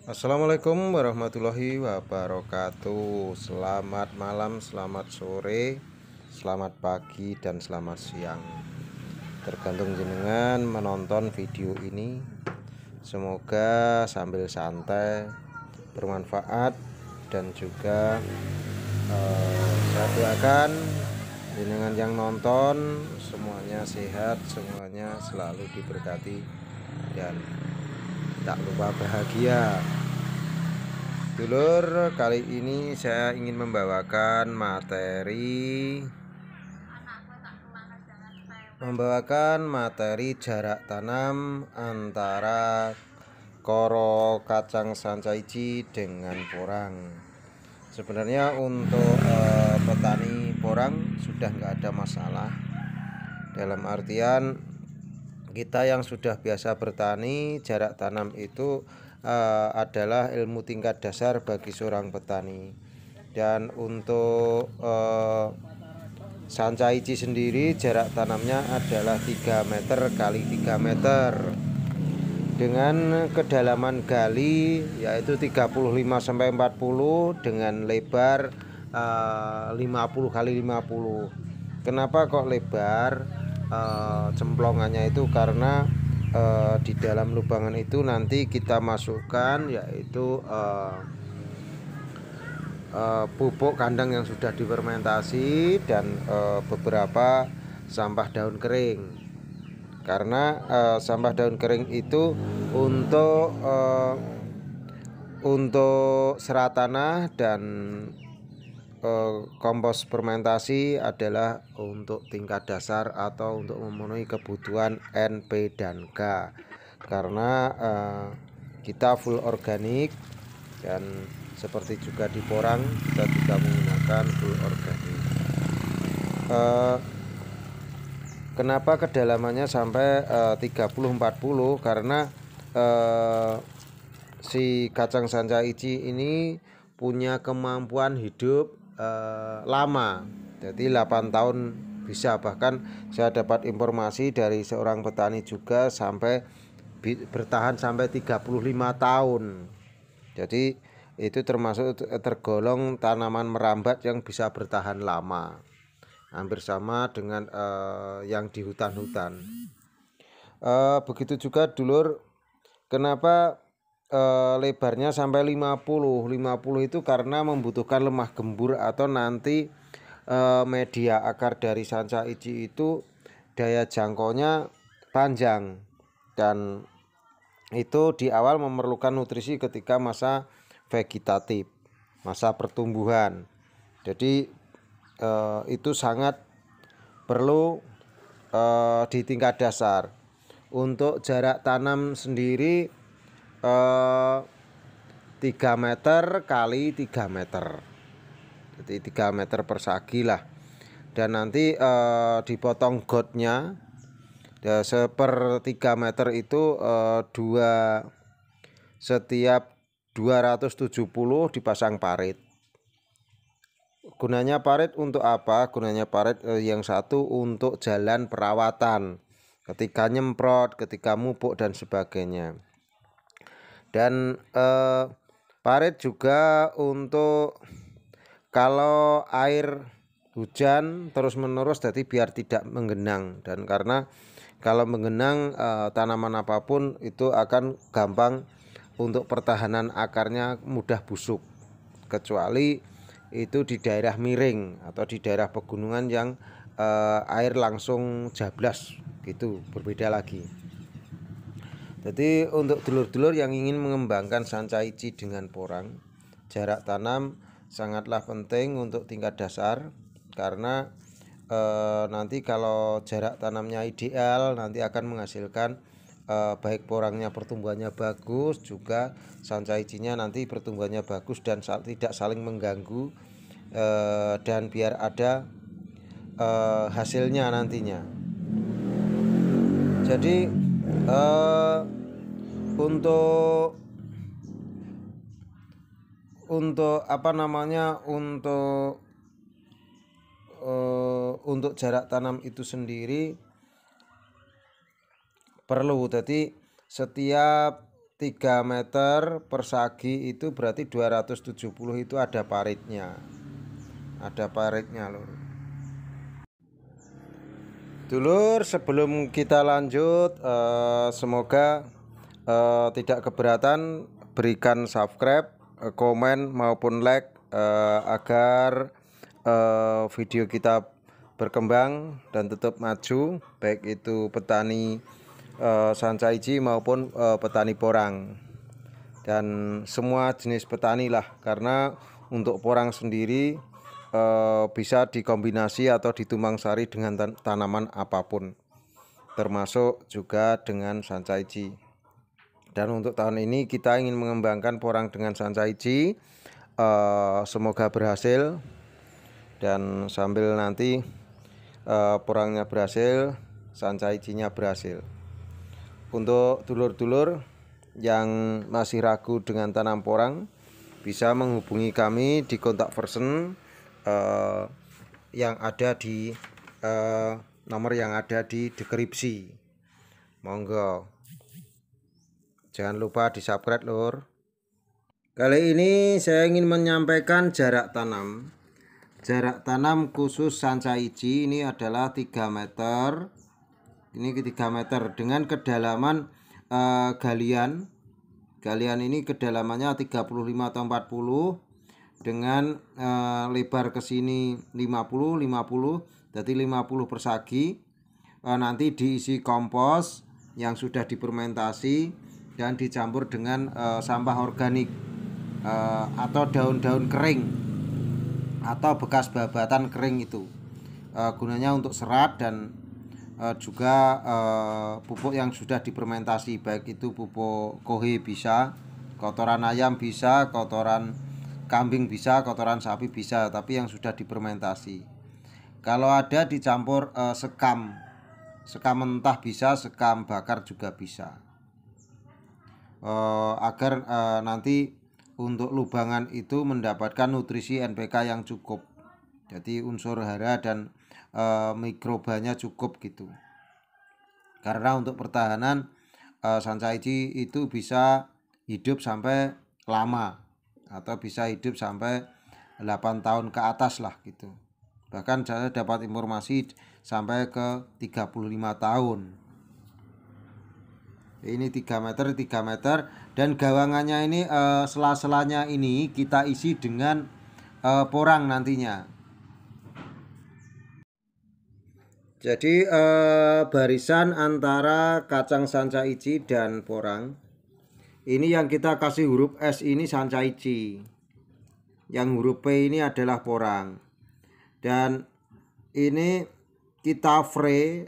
Assalamualaikum warahmatullahi wabarakatuh. Selamat malam, selamat sore, selamat pagi, dan selamat siang. Tergantung jenengan menonton video ini. Semoga sambil santai, bermanfaat, dan juga saya doakan jenengan yang nonton semuanya sehat, semuanya selalu diberkati, dan tak lupa bahagia. Dulur, kali ini saya ingin membawakan materi jarak tanam antara koro kacang sancaici dengan porang. Sebenarnya untuk petani porang sudah nggak ada masalah, dalam artian kita yang sudah biasa bertani, jarak tanam itu adalah ilmu tingkat dasar bagi seorang petani. Dan untuk sancaici sendiri jarak tanamnya adalah 3 meter kali 3 meter dengan kedalaman gali yaitu 35-40 dengan lebar 50 kali 50. Kenapa kok lebar? Cemplongannya itu karena di dalam lubangan itu nanti kita masukkan yaitu pupuk kandang yang sudah difermentasi dan beberapa sampah daun kering. Karena sampah daun kering itu untuk serat tanah, dan kompos fermentasi adalah untuk tingkat dasar atau untuk memenuhi kebutuhan N, P, dan K. Karena kita full organik, dan seperti juga di porang kita juga menggunakan full organik. Kenapa kedalamannya sampai 30-40? Karena si kacang sancaici ini punya kemampuan hidup lama, jadi 8 tahun bisa. Bahkan saya dapat informasi dari seorang petani juga sampai bertahan sampai 35 tahun. Jadi itu tergolong tanaman merambat yang bisa bertahan lama, hampir sama dengan yang di hutan-hutan. Begitu juga dulur, kenapa lebarnya sampai 50 itu karena membutuhkan lemah gembur atau nanti media akar dari sancaici itu daya jangkaunya panjang, dan itu di awal memerlukan nutrisi ketika masa vegetatif, masa pertumbuhan. Jadi itu sangat perlu di tingkat dasar. Untuk jarak tanam sendiri 3 meter kali 3 meter, jadi 3 meter persegi lah. Dan nanti dipotong gotnya ya, seper 3 meter itu setiap 270 dipasang parit. Gunanya parit untuk apa? Gunanya parit yang satu untuk jalan perawatan ketika nyemprot, ketika mupuk, dan sebagainya. Dan parit juga untuk kalau air hujan terus menerus, jadi biar tidak menggenang. Dan karena kalau menggenang tanaman apapun itu akan gampang untuk pertahanan akarnya, mudah busuk, kecuali itu di daerah miring atau di daerah pegunungan yang air langsung jablas, gitu berbeda lagi. Jadi untuk dulur-dulur yang ingin mengembangkan sancaici dengan porang, jarak tanam sangatlah penting untuk tingkat dasar. Karena nanti kalau jarak tanamnya ideal, nanti akan menghasilkan baik porangnya pertumbuhannya bagus, juga sancaicinya nanti pertumbuhannya bagus dan tidak saling mengganggu, dan biar ada hasilnya nantinya. Jadi untuk apa namanya untuk jarak tanam itu sendiri perlu, jadi setiap 3 meter persegi itu berarti 270 itu ada paritnya. Ada paritnya lur. Dulur, sebelum kita lanjut, semoga tidak keberatan berikan subscribe, komen maupun like agar video kita berkembang dan tetap maju, baik itu petani sancaici maupun petani porang dan semua jenis petani lah, karena untuk porang sendiri bisa dikombinasi atau ditumbang sari dengan tanaman apapun, termasuk juga dengan sancaici. Dan untuk tahun ini kita ingin mengembangkan porang dengan sancaici, semoga berhasil. Dan sambil nanti porangnya berhasil, sancaicinya berhasil. Untuk dulur-dulur yang masih ragu dengan tanam porang, bisa menghubungi kami di kontak person yang ada di nomor yang ada di deskripsi. Monggo, jangan lupa di subscribe lur. Kali ini saya ingin menyampaikan jarak tanam. Jarak tanam khusus sancaici ini adalah 3 meter. Ini 3 meter dengan kedalaman galian. Galian ini kedalamannya 35 atau 40 dengan lebar ke sini 50, jadi 50 persegi. Nanti diisi kompos yang sudah difermentasi dan dicampur dengan sampah organik atau daun-daun kering atau bekas babatan kering itu. Gunanya untuk serat dan juga pupuk yang sudah difermentasi, baik itu pupuk kohe bisa, kotoran ayam bisa, kotoran kambing bisa, kotoran sapi bisa, tapi yang sudah difermentasi. Kalau ada dicampur sekam mentah bisa, sekam bakar juga bisa, agar nanti untuk lubangan itu mendapatkan nutrisi NPK yang cukup. Jadi unsur hara dan mikrobanya cukup gitu. Karena untuk pertahanan sancaici itu bisa hidup sampai lama, atau bisa hidup sampai 8 tahun ke atas lah gitu. Bahkan saya dapat informasi sampai ke 35 tahun. Ini 3 meter dan gawangannya ini sela-selanya ini kita isi dengan porang nantinya. Jadi barisan antara kacang sancaici dan porang ini yang kita kasih huruf S ini sancaici, yang huruf P ini adalah porang. Dan ini kita fray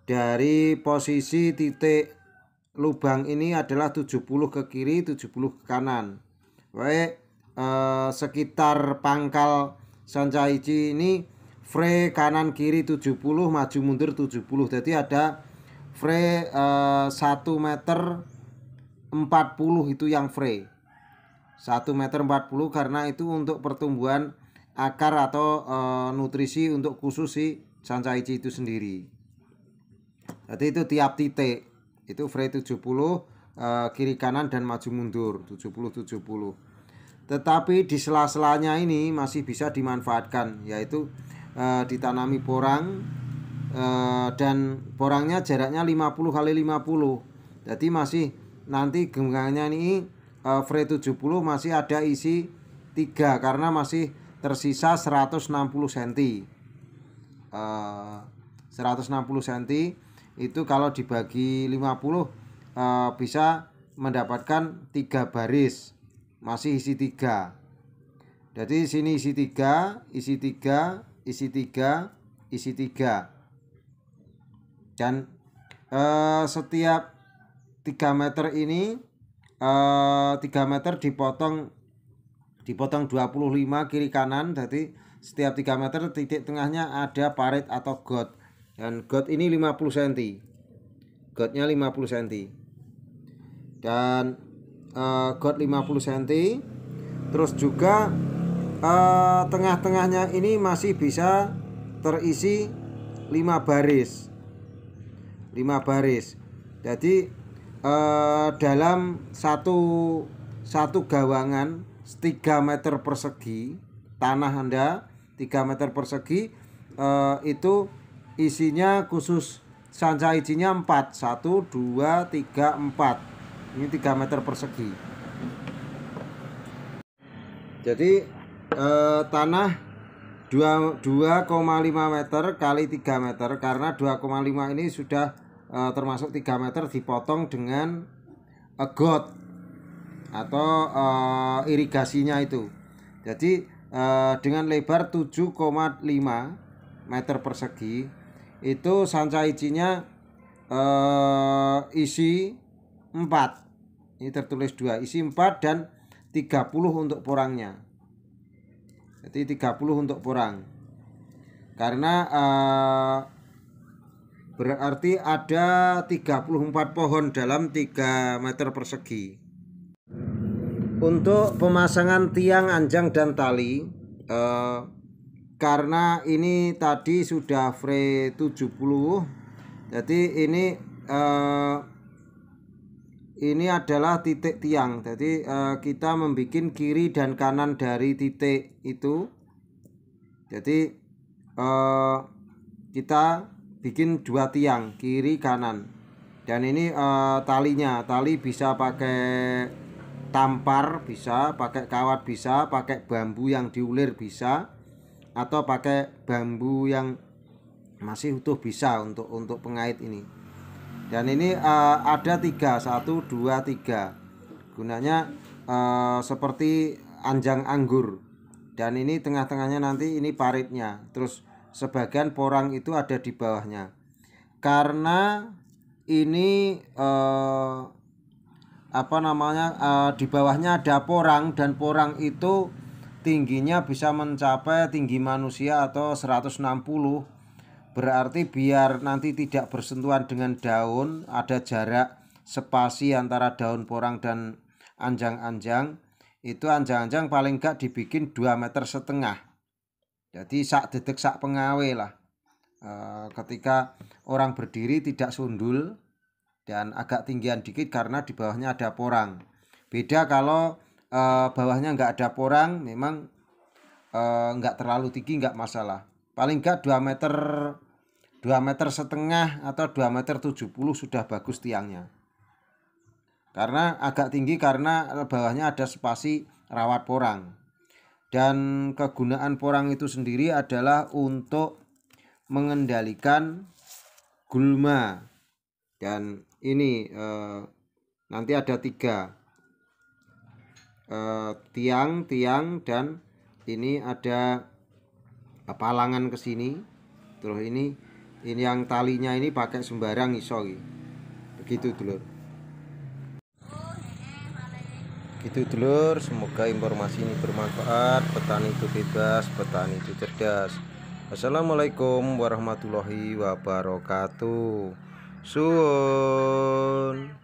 dari posisi titik lubang ini adalah 70 ke kiri, 70 ke kanan. Baik, sekitar pangkal sancaici ini fray kanan kiri 70, maju mundur 70. Jadi ada fray 1 meter 40 itu yang fray 1 meter 40, karena itu untuk pertumbuhan akar atau nutrisi untuk khusus si sancaici itu sendiri. Jadi itu tiap titik itu fray 70, kiri kanan dan maju mundur 70. Tetapi di sela-selanya ini masih bisa dimanfaatkan, yaitu ditanami porang, dan porangnya jaraknya 50 kali 50. Jadi masih nanti genggamnya ini fray 70 masih ada isi 3 karena masih tersisa 160 cm. 160 cm itu kalau dibagi 50 bisa mendapatkan 3 baris, masih isi 3. Jadi sini isi 3, isi 3, isi 3, isi 3. Dan setiap 3 meter ini 3 meter dipotong 25 kiri kanan. Jadi setiap 3 meter titik tengahnya ada parit atau got, dan got ini 50 cm, gotnya 50 cm, dan got 50 cm. Terus juga tengah-tengahnya ini masih bisa terisi 5 baris. Jadi dalam satu gawangan 3 meter persegi, tanah Anda 3 meter persegi, itu isinya khusus sanca ijinya 4, 1, 2, 3, 4. Ini 3 meter persegi. Jadi tanah 2,5 meter kali 3 meter, karena 2,5 ini sudah termasuk 3 meter dipotong dengan got atau irigasinya itu. Jadi dengan lebar 7,5 meter persegi, itu sanca ijinya isi 4. Ini tertulis 2, isi 4 dan 30 untuk porangnya. Jadi 30 untuk porang. Karena berarti ada 34 pohon dalam 3 meter persegi. Untuk pemasangan tiang, anjang dan tali, karena ini tadi sudah fre 70, jadi ini adalah titik tiang. Jadi kita membuat kiri dan kanan dari titik itu. Jadi kita bikin 2 tiang kiri kanan. Dan ini tali bisa pakai tampar, bisa pakai kawat, bisa pakai bambu yang diulir, bisa, atau pakai bambu yang masih utuh, bisa untuk pengait ini. Dan ini ada 3, 1, 2, 3. Gunanya seperti anjang anggur. Dan ini tengah-tengahnya nanti ini paritnya. Terus sebagian porang itu ada di bawahnya. Karena ini di bawahnya ada porang, dan porang itu tingginya bisa mencapai tinggi manusia atau 160. Berarti biar nanti tidak bersentuhan dengan daun, ada jarak spasi antara daun porang dan anjang-anjang. Itu anjang-anjang paling enggak dibikin 2,5 meter. Jadi sak detik sak pengawe lah. Ketika orang berdiri tidak sundul dan agak tinggian dikit karena di bawahnya ada porang. Beda kalau bawahnya enggak ada porang, memang enggak terlalu tinggi, enggak masalah. Paling enggak 2,5 meter atau 2,70 meter sudah bagus tiangnya. Karena agak tinggi karena bawahnya ada spasi rawat porang. Dan kegunaan porang itu sendiri adalah untuk mengendalikan gulma. Dan ini nanti ada 3 tiang, dan ini ada palangan ke sini. Terus ini yang talinya ini pakai sembarang iso. Begitu dulur. Gitu dulur, semoga informasi ini bermanfaat. Petani itu bebas, petani itu cerdas. Assalamualaikum warahmatullahi wabarakatuh. Suwun.